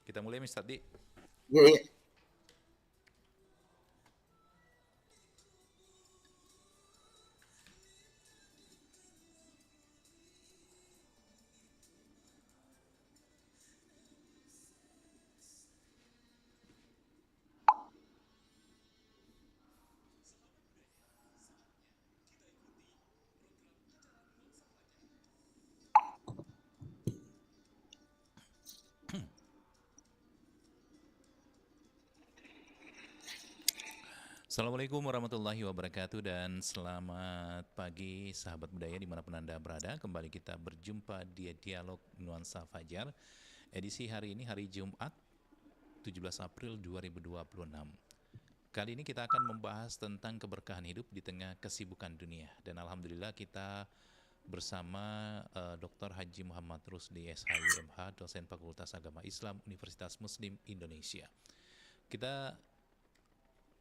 Kita mulai Ustaz Di. Ya, ya. Assalamualaikum warahmatullahi wabarakatuh dan selamat pagi sahabat budaya dimanapun Anda berada. Kembali kita berjumpa di Dialog Nuansa Fajar. Edisi hari ini hari Jumat 17 April 2026. Kali ini kita akan membahas tentang keberkahan hidup di tengah kesibukan dunia. Dan Alhamdulillah kita bersama Dr. Haji Muhammad Rusdi SHIMH, dosen Fakultas Agama Islam Universitas Muslim Indonesia. Kita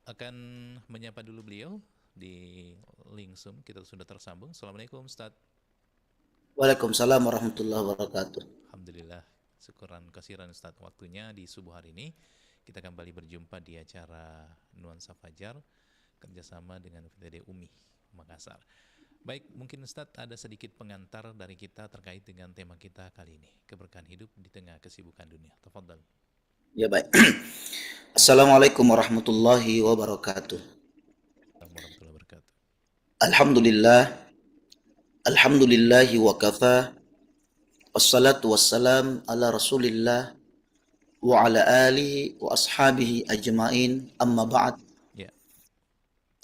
akan menyapa dulu beliau di link Zoom. Kita sudah tersambung. Assalamualaikum Ustaz. Waalaikumsalam warahmatullahi wabarakatuh. Alhamdulillah, syukuran kasiran Ustaz waktunya di subuh hari ini. Kita kembali berjumpa di acara Nuansa Fajar kerjasama dengan VTD UMI Makassar. Baik, mungkin Ustaz ada sedikit pengantar dari kita terkait dengan tema kita kali ini, keberkahan hidup di tengah kesibukan dunia. Tafadhal. Ya, baik. Assalamualaikum warahmatullahi wabarakatuh. Assalamualaikum warahmatullahi wabarakatuh. Alhamdulillah. Alhamdulillahi wa kafa. Wassalatu wassalam ala Rasulillah wa ala alihi wa ashabihi ajma'in. Amma ba'd. Ya,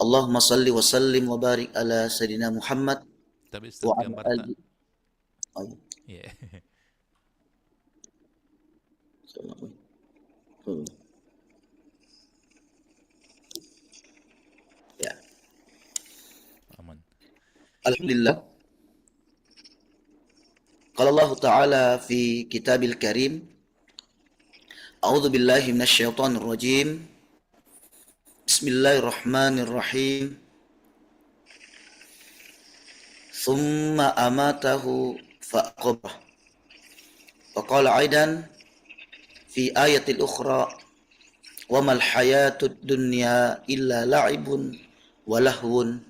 Allahumma salli wa sallim wa barik ala Sayyidina Muhammad tapi Ustaz wa ala gambar tak. alihi. Oh, Ya. ya. Aman. Alhamdulillah. Qala Allah Ta'ala fi Kitabil Karim. A'udzu billahi minasyaitonir rajim. Bismillahirrahmanirrahim. Thumma amatahu fa'aqabah. Wa qala aidan fi ayatil ukhra wa mal hayatud dunya illa la'ibun wa lahwun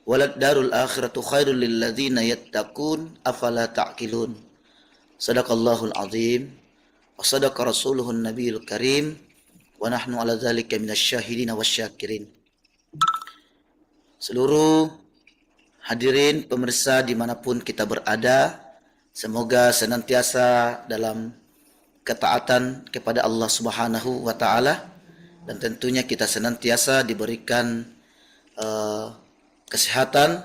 walad darul akhiratu khairul lil ladzina yattaqun afala ta'qilun. Sadaqallahul azim wa sadaqa rasuluhun nabiyul karim wa nahnu ala dzalika minasyahidin wasyakirin. Seluruh hadirin pemirsa dimanapun kita berada, semoga senantiasa dalam ketaatan kepada Allah Subhanahu wa Ta'ala, dan tentunya kita senantiasa diberikan kesehatan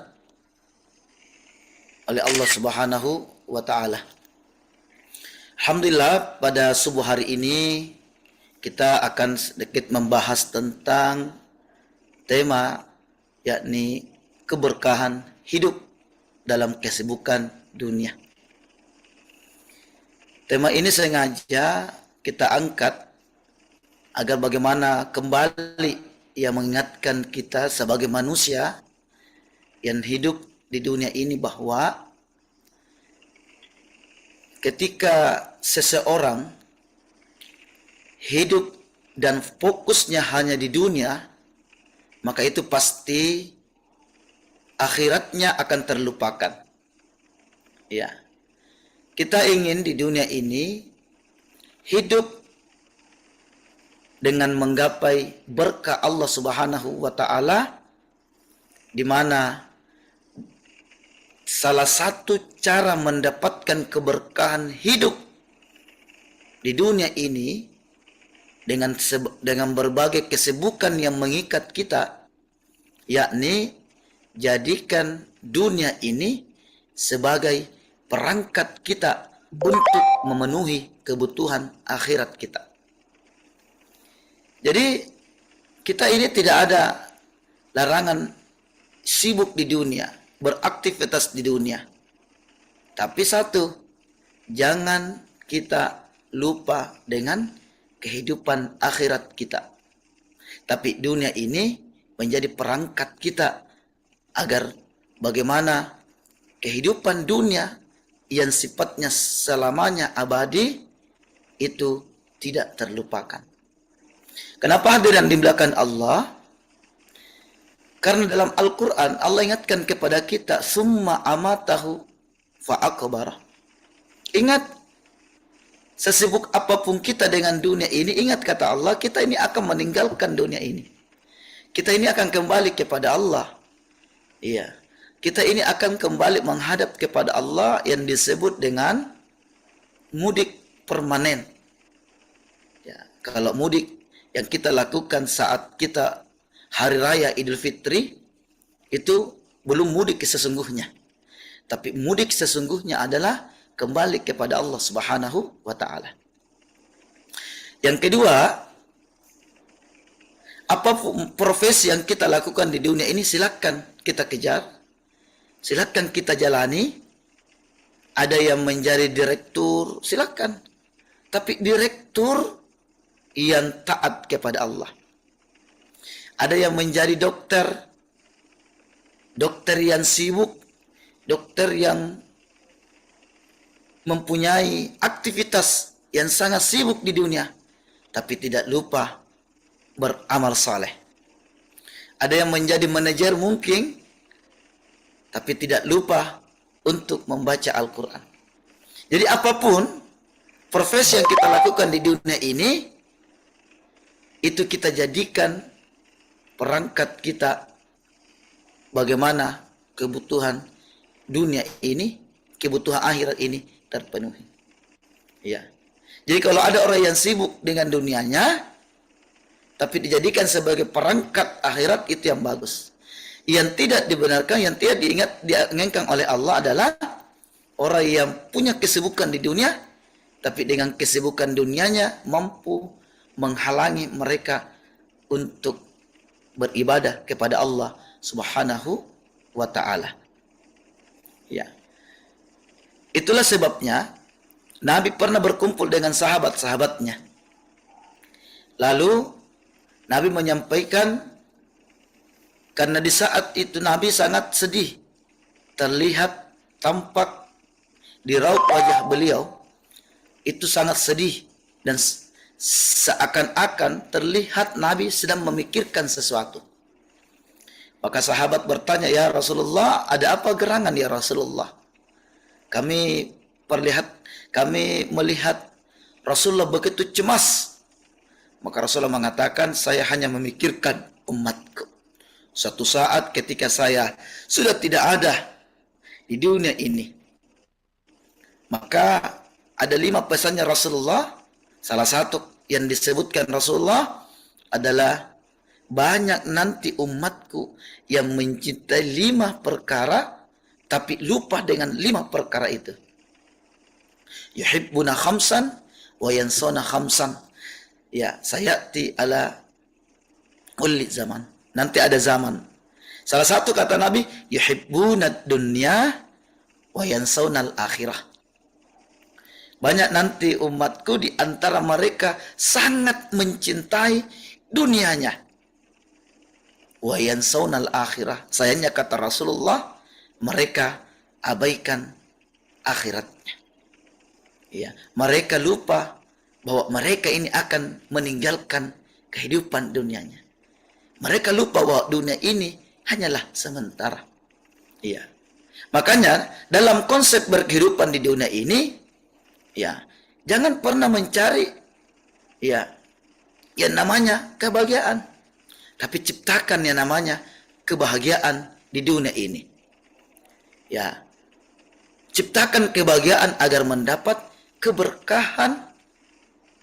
oleh Allah Subhanahu wa Ta'ala. Alhamdulillah, pada subuh hari ini kita akan sedikit membahas tentang tema, yakni keberkahan hidup dalam kesibukan dunia. Tema ini sengaja kita angkat agar bagaimana kembali ia mengingatkan kita sebagai manusia yang hidup di dunia ini bahwa ketika seseorang hidup dan fokusnya hanya di dunia, maka itu pasti akhiratnya akan terlupakan. Ya. Kita ingin di dunia ini hidup dengan menggapai berkah Allah Subhanahu wa Ta'ala, di mana salah satu cara mendapatkan keberkahan hidup di dunia ini dengan berbagai kesibukan yang mengikat kita, yakni jadikan dunia ini sebagai perangkat kita untuk memenuhi kebutuhan akhirat kita. Jadi kita ini tidak ada larangan sibuk di dunia, beraktivitas di dunia. Tapi satu, jangan kita lupa dengan kehidupan akhirat kita. Tapi dunia ini menjadi perangkat kita agar bagaimana kehidupan dunia yang sifatnya selamanya abadi itu tidak terlupakan. Kenapa hadirin dimulakan Allah? Karena dalam Al-Quran Allah ingatkan kepada kita, summa amatahu fa'akbarah. Ingat, sesibuk apapun kita dengan dunia ini, ingat kata Allah, kita ini akan meninggalkan dunia ini. Kita ini akan kembali kepada Allah. Iya, kita ini akan kembali menghadap kepada Allah yang disebut dengan mudik permanen. Ya, kalau mudik yang kita lakukan saat kita hari raya Idul Fitri, itu belum mudik sesungguhnya. Tapi mudik sesungguhnya adalah kembali kepada Allah Subhanahu wa Ta'ala. Yang kedua, apapun profesi yang kita lakukan di dunia ini, silakan kita kejar, silakan kita jalani. Ada yang menjadi direktur, silakan. Tapi direktur yang taat kepada Allah. Ada yang menjadi dokter, dokter yang sibuk, dokter yang mempunyai aktivitas yang sangat sibuk di dunia, tapi tidak lupa beramal saleh. Ada yang menjadi manajer mungkin, tapi tidak lupa untuk membaca Al-Quran. Jadi apapun profesi yang kita lakukan di dunia ini, itu kita jadikan perangkat kita bagaimana kebutuhan dunia ini, kebutuhan akhirat ini terpenuhi. Ya. Jadi kalau ada orang yang sibuk dengan dunianya, tapi dijadikan sebagai perangkat akhirat, itu yang bagus. Yang tidak dibenarkan, yang tidak diinginkan oleh Allah adalah orang yang punya kesibukan di dunia, tapi dengan kesibukan dunianya mampu menghalangi mereka untuk beribadah kepada Allah Subhanahu wa Ta'ala. Ya. Itulah sebabnya Nabi pernah berkumpul dengan sahabat-sahabatnya. Lalu Nabi menyampaikan, karena di saat itu Nabi sangat sedih, terlihat tampak di raut wajah beliau itu sangat sedih, dan seakan-akan terlihat Nabi sedang memikirkan sesuatu. Maka sahabat bertanya, ya Rasulullah, ada apa gerangan ya Rasulullah? Kami melihat Rasulullah begitu cemas. Maka Rasulullah mengatakan, saya hanya memikirkan umatku. Suatu saat ketika saya sudah tidak ada di dunia ini, maka ada 5 pesannya Rasulullah. Salah satu yang disebutkan Rasulullah adalah, banyak nanti umatku yang mencintai 5 perkara tapi lupa dengan 5 perkara itu. Yuhibbuna khamsan wa yansawna khamsan. Ya, sayati ala kulli zaman. Nanti ada zaman. Salah satu kata Nabi, yuhibbuna dunya wa yansawna al-akhirah. Banyak nanti umatku di antara mereka sangat mencintai dunianya. Wa yansawna al-akhirah. Sayangnya kata Rasulullah, mereka abaikan akhiratnya. Ya, mereka lupa bahwa mereka ini akan meninggalkan kehidupan dunianya. Mereka lupa bahwa dunia ini hanyalah sementara. Ya. Makanya dalam konsep berkehidupan di dunia ini, ya, jangan pernah mencari ya yang namanya kebahagiaan, tapi ciptakan yang namanya kebahagiaan di dunia ini. Ya. Ciptakan kebahagiaan agar mendapat keberkahan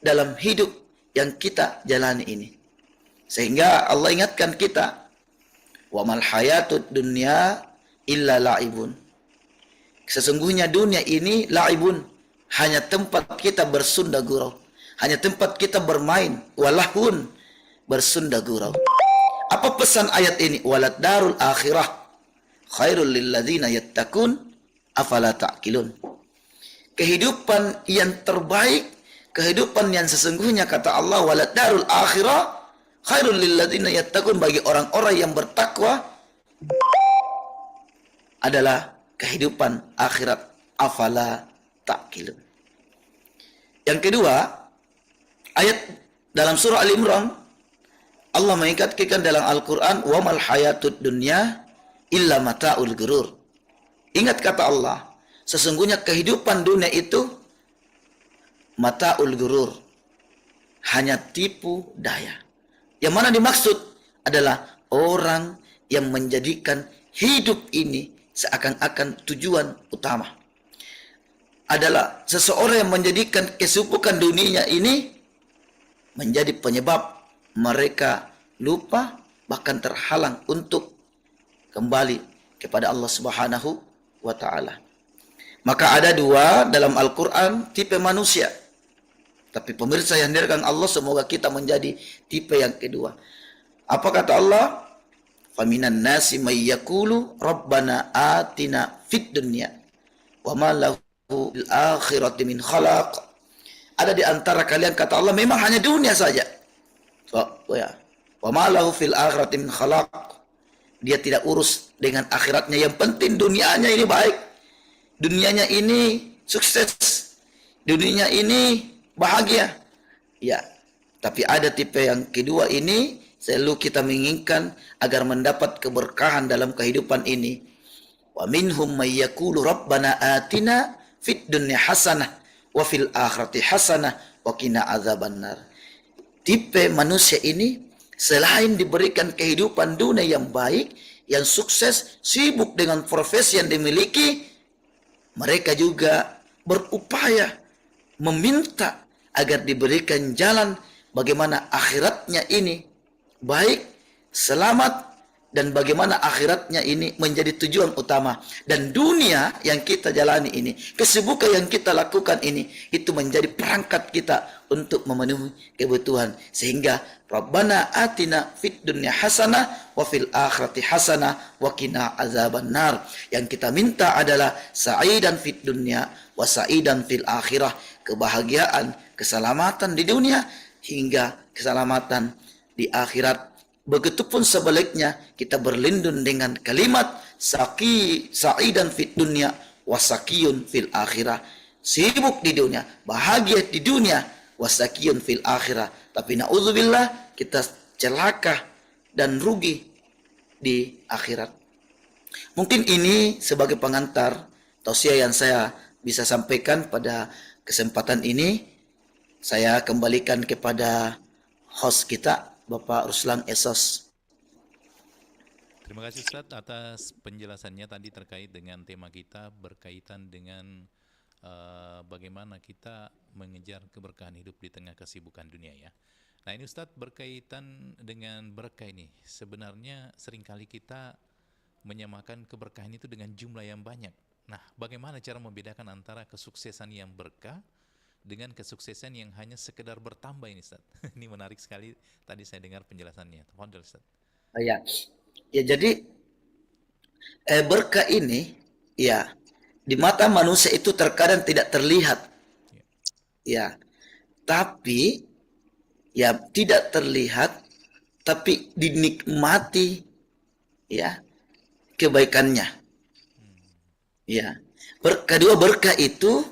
dalam hidup yang kita jalani ini. Sehingga Allah ingatkan kita, wa mal hayatud dunya illa la'ibun. Sesungguhnya dunia ini la'ibun, hanya tempat kita bersunda gurau, hanya tempat kita bermain, walahun, bersunda gurau. Apa pesan ayat ini? Walad darul akhirah khairul lil ladzina yattaqun afala ta'qilun. Kehidupan yang terbaik, kehidupan yang sesungguhnya kata Allah, walad darul akhirah khairul lil ladzina yattaqun, bagi orang-orang yang bertakwa adalah kehidupan akhirat, afala ta'qilun. Yang kedua, ayat dalam surah Al-Imran, Allah mengingatkan dalam Al-Quran, wa mal hayatud dunya illa mata'ul gurur. Ingat kata Allah, sesungguhnya kehidupan dunia itu mata'ul gurur, hanya tipu daya. Yang mana dimaksud adalah orang yang menjadikan hidup ini seakan-akan tujuan utama. Adalah seseorang yang menjadikan kesibukan dunianya ini menjadi penyebab mereka lupa, bahkan terhalang untuk kembali kepada Allah Subhanahu wa Ta'ala. Maka ada dua dalam Al-Quran tipe manusia. Tapi pemirsa yang dirahmati Allah, semoga kita menjadi tipe yang kedua. Apa kata Allah? Faminan nasi may yaqulu rabbana atina fid dunya wa ma lahu fil akhirati min khalaq. Ada di antara kalian, kata Allah, memang hanya dunia saja. Ya. Wa ma lahu fil akhirati min khalaq. Dia tidak urus dengan akhiratnya. Yang penting dunianya ini baik. Dunianya ini sukses. Dunianya ini bahagia. Ya. Tapi ada tipe yang kedua ini, selalu kita menginginkan agar mendapat keberkahan dalam kehidupan ini. Wa minhum may yaqulu rabbana atina fid dunya hasanah wa fil akhirati hasanah wa qina adzabannar. Tipe manusia ini selain diberikan kehidupan dunia yang baik, yang sukses, sibuk dengan profesi yang dimiliki, mereka juga berupaya meminta agar diberikan jalan bagaimana akhiratnya ini baik, selamat, dan bagaimana akhiratnya ini menjadi tujuan utama. Dan dunia yang kita jalani ini, kesibukan yang kita lakukan ini, itu menjadi perangkat kita untuk memenuhi kebutuhan. Sehingga Rabbana atina fid dunya hasanah wa fil akhirati hasanah wa qina azabannar. Yang kita minta adalah sa'idan fid dunya wa sa'idan fil akhirah. Kebahagiaan, keselamatan di dunia hingga keselamatan di akhirat. Begitupun sebaliknya, kita berlindung dengan kalimat sa'idan fid dunya wasakiyun fil akhirah. Sibuk di dunia, bahagia di dunia, wasakiyun fil akhirah. Tapi na'udzubillah, kita celaka dan rugi di akhirat. Mungkin ini sebagai pengantar tausiah yang saya bisa sampaikan pada kesempatan ini. Saya kembalikan kepada host kita, Bapak Ruslan Esos. Terima kasih Ustaz atas penjelasannya tadi terkait dengan tema kita berkaitan dengan bagaimana kita mengejar keberkahan hidup di tengah kesibukan dunia ya. Nah ini Ustaz berkaitan dengan berkah ini. Sebenarnya seringkali kita menyamakan keberkahan itu dengan jumlah yang banyak. Nah bagaimana cara membedakan antara kesuksesan yang berkah dengan kesuksesan yang hanya sekedar bertambah ini Ustaz? Ini menarik sekali tadi saya dengar penjelasannya. Tafadhol Ustaz. Ya, ya jadi berkah ini ya di mata manusia itu terkadang tidak terlihat. Ya, tapi ya tidak terlihat tapi dinikmati ya kebaikannya. Ya. Kedua berkah itu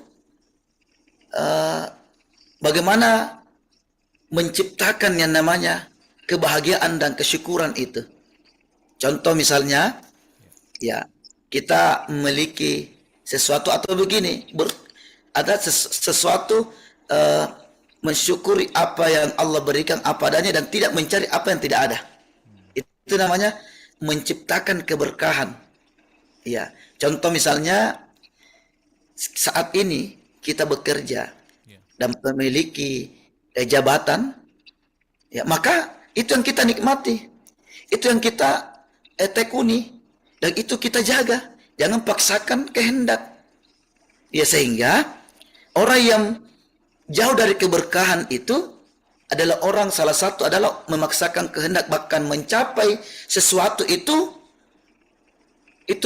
bagaimana menciptakan yang namanya kebahagiaan dan kesyukuran itu. Contoh misalnya, ya kita memiliki sesuatu atau begini, ada sesuatu mensyukuri apa yang Allah berikan apa adanya dan tidak mencari apa yang tidak ada. Itu namanya menciptakan keberkahan. Ya, contoh misalnya saat ini kita bekerja dan memiliki jabatan, ya maka itu yang kita nikmati, itu yang kita tekuni, dan itu kita jaga. Jangan paksakan kehendak. Ya sehingga orang yang jauh dari keberkahan itu adalah orang salah satu adalah memaksakan kehendak, bahkan mencapai sesuatu itu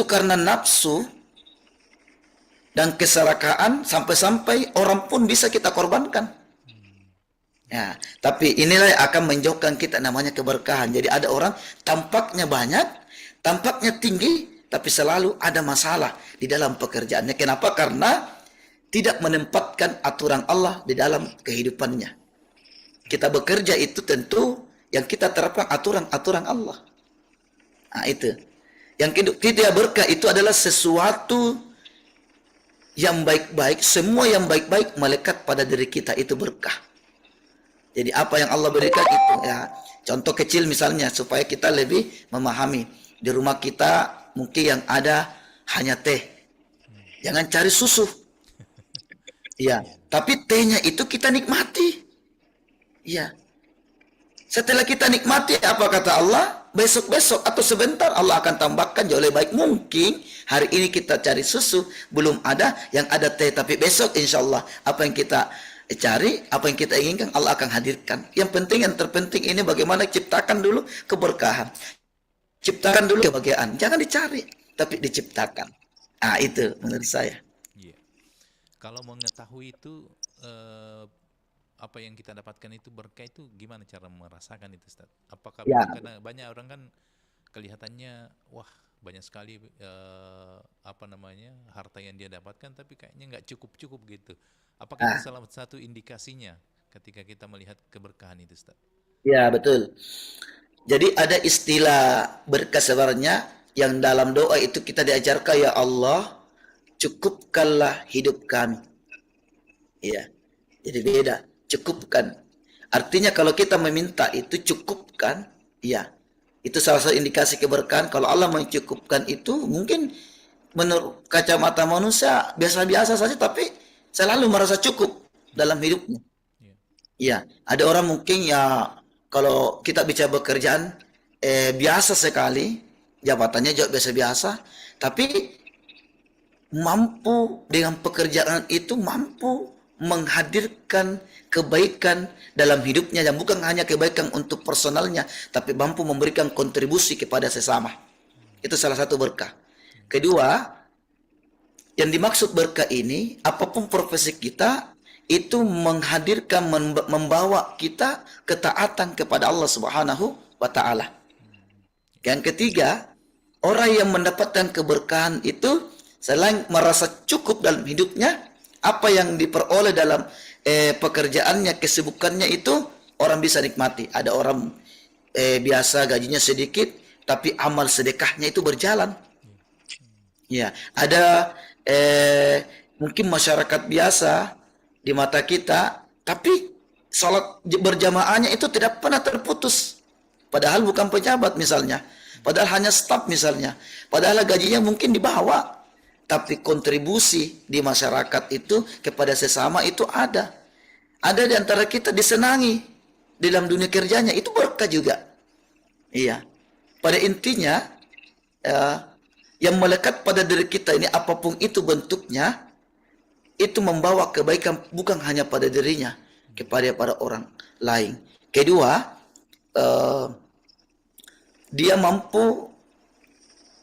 karena nafsu dan kesalahan sampai-sampai orang pun bisa kita korbankan. Ya, tapi inilah yang akan menjauhkan kita namanya keberkahan. Jadi ada orang tampaknya banyak, tampaknya tinggi, tapi selalu ada masalah di dalam pekerjaannya. Kenapa? Karena tidak menempatkan aturan Allah di dalam kehidupannya. Kita bekerja itu tentu yang kita terapkan aturan-aturan Allah. Nah, itu. Yang tidak berkah itu adalah sesuatu yang baik-baik, semua yang baik-baik melekat pada diri kita itu berkah. Jadi apa yang Allah berikan itu ya. Contoh kecil misalnya supaya kita lebih memahami. Di rumah kita mungkin yang ada hanya teh. Jangan cari susu. Ya, tapi tehnya itu kita nikmati. Ya. Setelah kita nikmati apa kata Allah, besok-besok atau sebentar Allah akan tambahkan jauh lebih baik. Mungkin hari ini kita cari susu belum ada, yang ada teh, tapi besok insya Allah apa yang kita cari, apa yang kita inginkan Allah akan hadirkan. Yang penting, yang terpenting ini bagaimana ciptakan dulu keberkahan, ciptakan dulu kebahagiaan. Jangan dicari, tapi diciptakan. Ah, itu menurut saya. Iya. Kalau mengetahui itu apa yang kita dapatkan itu berkah, itu gimana cara merasakan itu, Ustaz? Apakah Ya, karena banyak orang kan kelihatannya wah banyak sekali apa namanya harta yang dia dapatkan tapi kayaknya nggak cukup-cukup gitu. Apakah itu ah, salah satu indikasinya ketika kita melihat keberkahan itu, Ustaz? ya betul. Jadi ada istilah berkah sebenarnya yang dalam doa itu kita diajarkan, ya Allah, cukupkanlah hidup kami. Ya, jadi beda. Cukupkan. Artinya kalau kita meminta itu cukupkan, ya. Itu salah satu indikasi keberkahan. Kalau Allah mencukupkan itu mungkin menurut kacamata manusia biasa-biasa saja, tapi selalu merasa cukup dalam hidupnya. Iya. Ya, ada orang mungkin ya kalau kita bicara pekerjaan biasa sekali, jabatannya juga biasa-biasa, tapi mampu dengan pekerjaan itu mampu menghadirkan kebaikan dalam hidupnya, dan bukan hanya kebaikan untuk personalnya, tapi mampu memberikan kontribusi kepada sesama. Itu salah satu berkah. Kedua, yang dimaksud berkah ini, apapun profesi kita, itu menghadirkan, membawa kita ketaatan kepada Allah Subhanahu wa Ta'ala. Yang ketiga, orang yang mendapatkan keberkahan itu selain merasa cukup dalam hidupnya, apa yang diperoleh dalam pekerjaannya, kesibukannya itu orang bisa nikmati. Ada orang biasa gajinya sedikit, tapi amal sedekahnya itu berjalan. Ya, ada mungkin masyarakat biasa di mata kita, tapi salat berjamaahnya itu tidak pernah terputus. Padahal bukan pejabat misalnya, padahal hanya staf misalnya, padahal gajinya mungkin di bawah, tapi kontribusi di masyarakat itu kepada sesama itu ada. Ada di antara kita disenangi di dalam dunia kerjanya, itu berkah juga. Iya. Pada intinya, eh, yang melekat pada diri kita ini apapun itu bentuknya, itu membawa kebaikan bukan hanya pada dirinya, kepada orang lain. Kedua, eh, dia mampu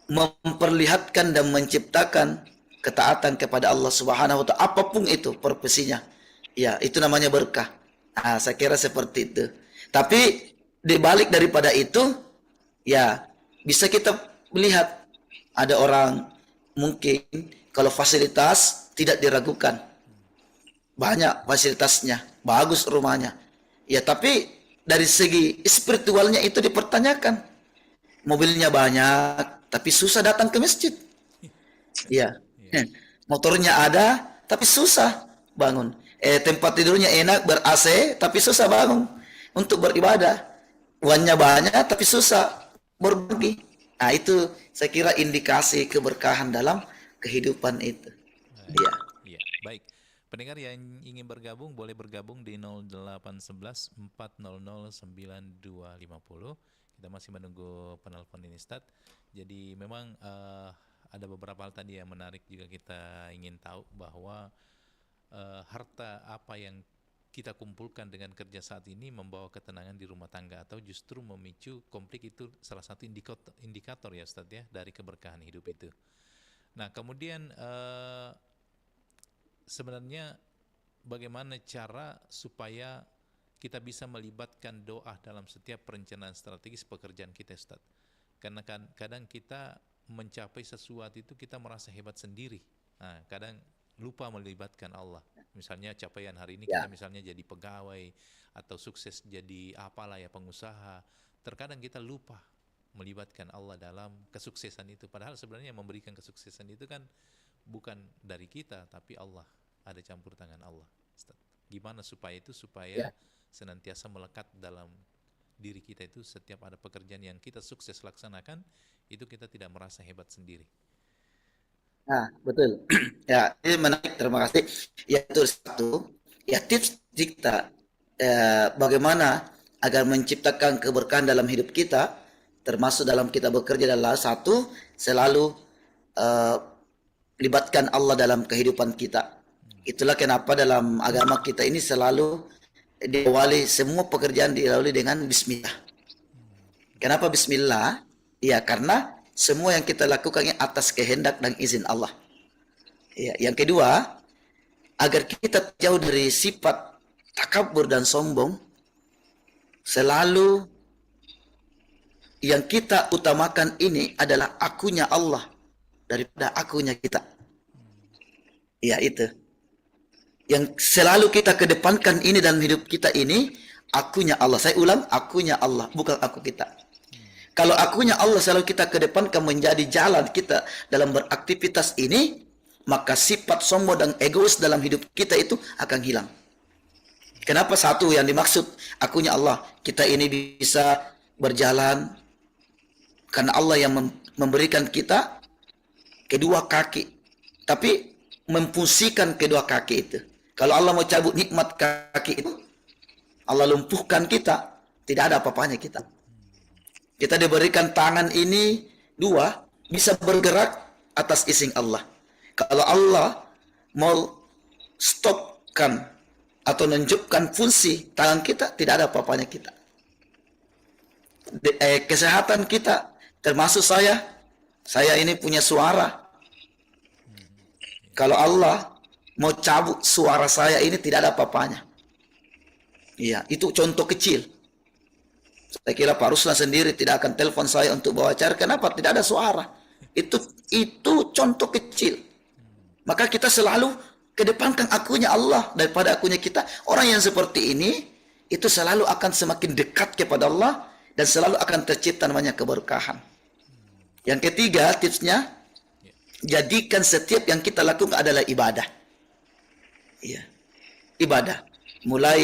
memperlihatkan dan menciptakan ketaatan kepada Allah Subhanahu wa Ta'ala, apapun itu profesinya. Ya, itu namanya berkah. Nah, saya kira seperti itu. Tapi dibalik daripada itu, ya bisa kita melihat ada orang mungkin kalau fasilitas tidak diragukan, banyak fasilitasnya, bagus rumahnya. Ya, tapi dari segi spiritualnya itu dipertanyakan. Mobilnya banyak, tapi susah datang ke masjid. Iya. Iya. Motornya ada, tapi susah bangun. Tempat tidurnya enak, ber-AC, tapi susah bangun untuk beribadah. Uangnya banyak, tapi susah berbagi. Nah, itu saya kira indikasi keberkahan dalam kehidupan itu. Baik. Iya. Iya, baik. Pendengar yang ingin bergabung boleh bergabung di 0811 400 9250. Kita masih menunggu penelpon ini, Ustaz. Jadi memang ada beberapa hal tadi yang menarik juga kita ingin tahu, bahwa harta apa yang kita kumpulkan dengan kerja saat ini membawa ketenangan di rumah tangga atau justru memicu konflik, itu salah satu indikator ya Ustaz ya dari keberkahan hidup itu. Nah, kemudian sebenarnya bagaimana cara supaya kita bisa melibatkan doa dalam setiap perencanaan strategis pekerjaan kita, Ustaz? Karena kadang kita mencapai sesuatu itu kita merasa hebat sendiri. Nah, kadang lupa melibatkan Allah. Misalnya capaian hari ini kita Ya, misalnya jadi pegawai atau sukses jadi apalah ya pengusaha. Terkadang kita lupa melibatkan Allah dalam kesuksesan itu. Padahal sebenarnya yang memberikan kesuksesan itu kan bukan dari kita, tapi Allah. Ada campur tangan Allah. Ustaz. Gimana supaya itu supaya ya. senantiasa melekat dalam diri kita itu setiap ada pekerjaan yang kita sukses laksanakan, itu kita tidak merasa hebat sendiri. Nah, betul. Ya, ini menarik. Terima kasih. Ya, itu satu. Ya, tips kita bagaimana agar menciptakan keberkahan dalam hidup kita, termasuk dalam kita bekerja adalah satu, selalu eh, libatkan Allah dalam kehidupan kita. Itulah kenapa dalam agama kita ini selalu diawali semua pekerjaan diawali dengan Bismillah. Kenapa Bismillah? Ya, karena semua yang kita lakukan ini atas kehendak dan izin Allah. Ya, yang kedua, agar kita jauh dari sifat takabur dan sombong, selalu yang kita utamakan ini adalah akunya Allah daripada akunya kita. Ya, itu. Yang selalu kita kedepankan ini dalam hidup kita ini, akunya Allah. Saya ulang, akunya Allah, bukan aku kita. Kalau akunya Allah selalu kita kedepankan menjadi jalan kita dalam beraktivitas ini, maka sifat sombong dan egois dalam hidup kita itu akan hilang. Kenapa? Satu yang dimaksud akunya Allah, kita ini bisa berjalan karena Allah yang memberikan kita kedua kaki, tapi memfungsikan kedua kaki itu. Kalau Allah mau cabut nikmat kaki itu, Allah lumpuhkan kita, tidak ada apa-apanya kita. Kita diberikan tangan ini dua, bisa bergerak atas izin Allah. Kalau Allah mau stopkan atau menunjukkan fungsi tangan kita, tidak ada apa-apanya kita. Kesehatan kita, termasuk saya ini punya suara. Kalau Allah mau cabut suara saya ini, tidak ada apa-apanya. Iya, itu contoh kecil. Saya kira Pak Ruslan sendiri tidak akan telepon saya untuk bawa acara. Kenapa? Tidak ada suara. Itu contoh kecil. Maka kita selalu kedepankan akunya Allah daripada akunya kita. Orang yang seperti ini, itu selalu akan semakin dekat kepada Allah dan selalu akan tercipta namanya keberkahan. Yang ketiga, tipsnya, jadikan setiap yang kita lakukan adalah ibadah. Iya, ibadah. Mulai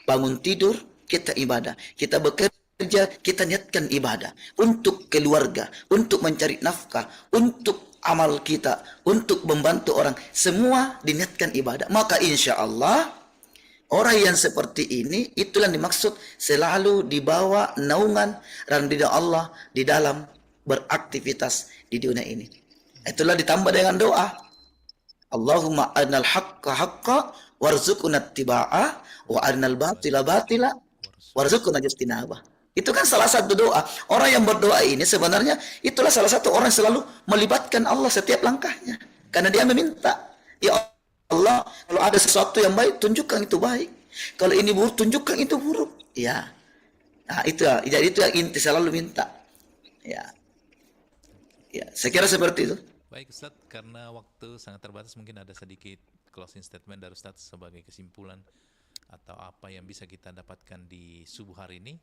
bangun tidur, kita ibadah. Kita bekerja, kita niatkan ibadah. Untuk keluarga, untuk mencari nafkah, untuk amal kita, untuk membantu orang. Semua diniatkan ibadah. Maka insya Allah, orang yang seperti ini, itulah yang dimaksud selalu dibawa naungan dan ridha Allah di dalam beraktivitas di dunia ini. Itulah ditambah dengan doa. Allahumma arinal haqqa haqqa warzuqna ittiba'ah wa arinal batila batila warzuqna ijtinabah. Itu kan salah satu doa. Orang yang berdoa ini sebenarnya itulah salah satu orang yang selalu melibatkan Allah setiap langkahnya. Karena dia meminta, ya Allah, kalau ada sesuatu yang baik, tunjukkan itu baik. Kalau ini buruk, tunjukkan itu buruk. Ya. Nah, itu ya. Jadi itu yang inti selalu minta. Ya. Ya, saya kira seperti itu. Baik Ustadz, karena waktu sangat terbatas mungkin ada sedikit closing statement dari Ustadz sebagai kesimpulan atau apa yang bisa kita dapatkan di subuh hari ini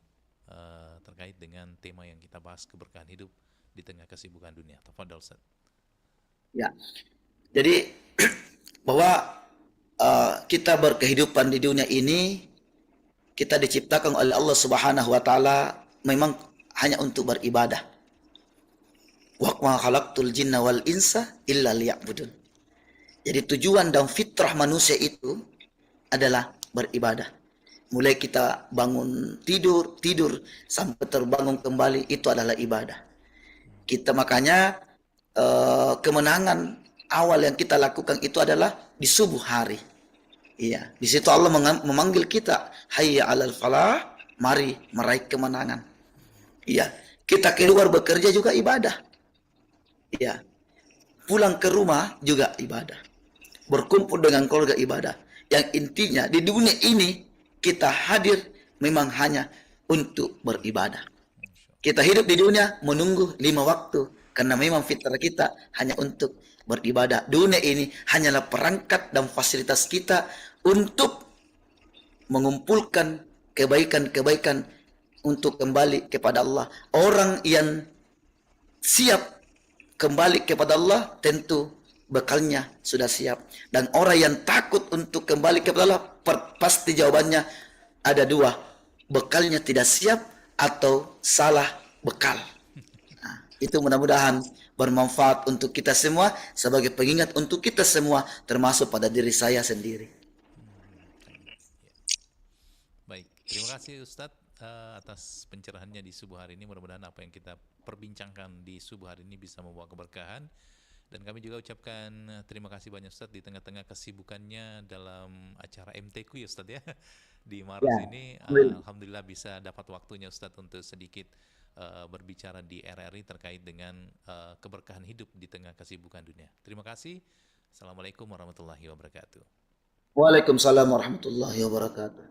terkait dengan tema yang kita bahas, keberkahan hidup di tengah kesibukan dunia. Tafadhol Ustadz. Ya. Jadi bahwa kita berkehidupan di dunia ini, kita diciptakan oleh Allah Subhanahu wa taala memang hanya untuk beribadah. Wa ma khalaqtul jinna wal insa illa liya'budun. Jadi tujuan dan fitrah manusia itu adalah beribadah. Mulai kita bangun tidur sampai terbangun kembali itu adalah ibadah. Kita makanya kemenangan awal yang kita lakukan itu adalah di subuh hari. Iya, di situ Allah memanggil kita, hayya 'alal falah, mari meraih kemenangan. Iya, kita keluar bekerja juga ibadah. Ya, pulang ke rumah juga ibadah. Berkumpul dengan keluarga ibadah. Yang intinya di dunia ini kita hadir memang hanya untuk beribadah. Kita hidup di dunia menunggu 5 waktu. Karena memang fitrah kita hanya untuk beribadah. Dunia ini hanyalah perangkat dan fasilitas kita untuk mengumpulkan kebaikan-kebaikan untuk kembali kepada Allah. Orang yang siap kembali kepada Allah tentu bekalnya sudah siap. Dan orang yang takut untuk kembali kepada Allah pasti jawabannya ada dua. Bekalnya tidak siap atau salah bekal. Nah, itu mudah-mudahan bermanfaat untuk kita semua sebagai pengingat untuk kita semua termasuk pada diri saya sendiri. Baik, terima kasih Ustadz atas pencerahannya di subuh hari ini. Mudah-mudahan apa yang kita perbincangkan di subuh hari ini bisa membawa keberkahan. Dan kami juga ucapkan terima kasih banyak Ustadz di tengah-tengah kesibukannya dalam acara MTQ ya Ustadz ya. Di Maros Ya, ini Alhamdulillah bisa dapat waktunya Ustadz untuk sedikit berbicara di RRI terkait dengan keberkahan hidup di tengah kesibukan dunia. Terima kasih. Assalamualaikum warahmatullahi wabarakatuh. Waalaikumsalam warahmatullahi wabarakatuh.